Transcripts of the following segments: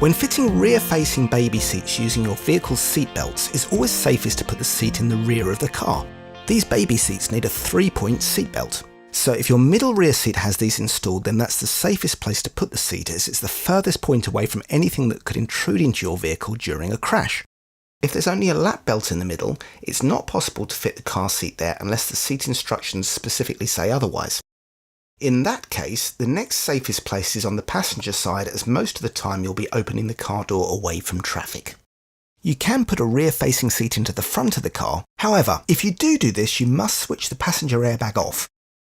When fitting rear-facing baby seats using your vehicle's seat belts, it's always safest to put the seat in the rear of the car. These baby seats need a 3-point seat belt. So if your middle rear seat has these installed, then that's the safest place to put the seat, as it's the furthest point away from anything that could intrude into your vehicle during a crash. If there's only a lap belt in the middle, it's not possible to fit the car seat there unless the seat instructions specifically say otherwise. In that case, the next safest place is on the passenger side, as most of the time you'll be opening the car door away from traffic. You can put a rear-facing seat into the front of the car. However, if you do this, you must switch the passenger airbag off.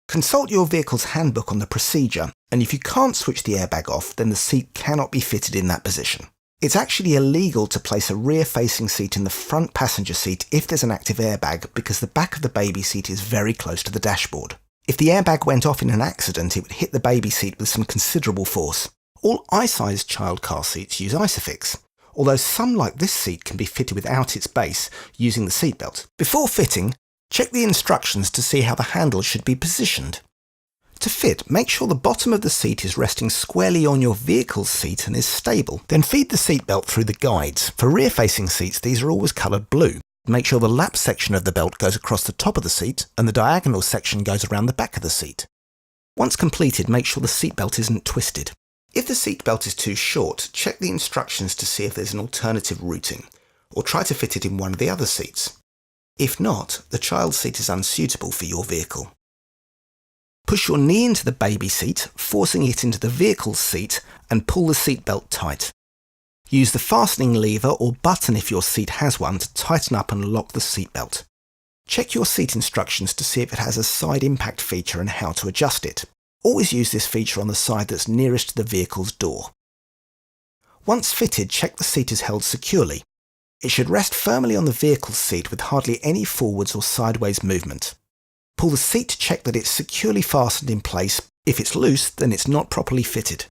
Consult your vehicle's handbook on the procedure, and if you can't switch the airbag off, then the seat cannot be fitted in that position. It's actually illegal to place a rear-facing seat in the front passenger seat if there's an active airbag, because the back of the baby seat is very close to the dashboard. If the airbag went off in an accident, it would hit the baby seat with some considerable force. All I-sized child car seats use Isofix, although some like this seat can be fitted without its base using the seatbelt. Before fitting, check the instructions to see how the handle should be positioned. To fit, make sure the bottom of the seat is resting squarely on your vehicle's seat and is stable. Then feed the seatbelt through the guides. For rear-facing seats, these are always coloured blue. Make sure the lap section of the belt goes across the top of the seat and the diagonal section goes around the back of the seat. Once completed, make sure the seatbelt isn't twisted. If the seatbelt is too short, check the instructions to see if there's an alternative routing, or try to fit it in one of the other seats. If not, the child seat is unsuitable for your vehicle. Push your knee into the baby seat, forcing it into the vehicle's seat, and pull the seatbelt tight. Use the fastening lever or button if your seat has one to tighten up and lock the seatbelt. Check your seat instructions to see if it has a side impact feature and how to adjust it. Always use this feature on the side that's nearest to the vehicle's door. Once fitted, check the seat is held securely. It should rest firmly on the vehicle's seat with hardly any forwards or sideways movement. Pull the seat to check that it's securely fastened in place. If it's loose, then it's not properly fitted.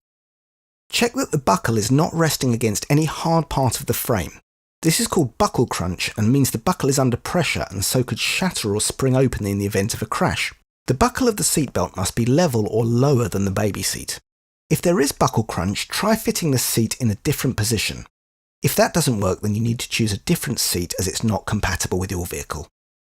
Check that the buckle is not resting against any hard part of the frame. This is called buckle crunch and means the buckle is under pressure and so could shatter or spring open in the event of a crash. The buckle of the seatbelt must be level or lower than the baby seat. If there is buckle crunch, try fitting the seat in a different position. If that doesn't work, then you need to choose a different seat as it's not compatible with your vehicle.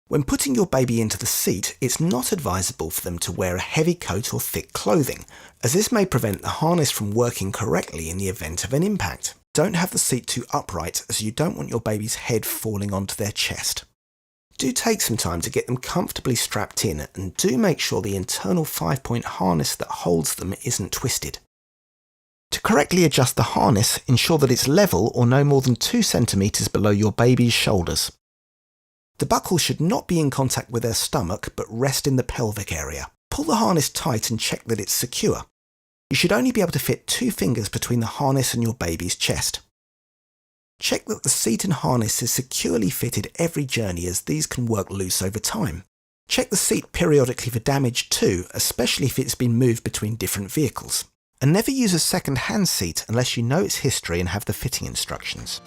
When putting your baby into the seat, it's not advisable for them to wear a heavy coat or thick clothing, as this may prevent the harness from working correctly in the event of an impact. Don't have the seat too upright, as you don't want your baby's head falling onto their chest. Do take some time to get them comfortably strapped in, and do make sure the internal 5-point harness that holds them isn't twisted. To correctly adjust the harness, ensure that it's level or no more than 2 centimeters below your baby's shoulders. The buckle should not be in contact with their stomach, but rest in the pelvic area. Pull the harness tight and check that it's secure. You should only be able to fit 2 fingers between the harness and your baby's chest. Check that the seat and harness is securely fitted every journey, as these can work loose over time. Check the seat periodically for damage too, especially if it's been moved between different vehicles. And never use a second-hand seat unless you know its history and have the fitting instructions.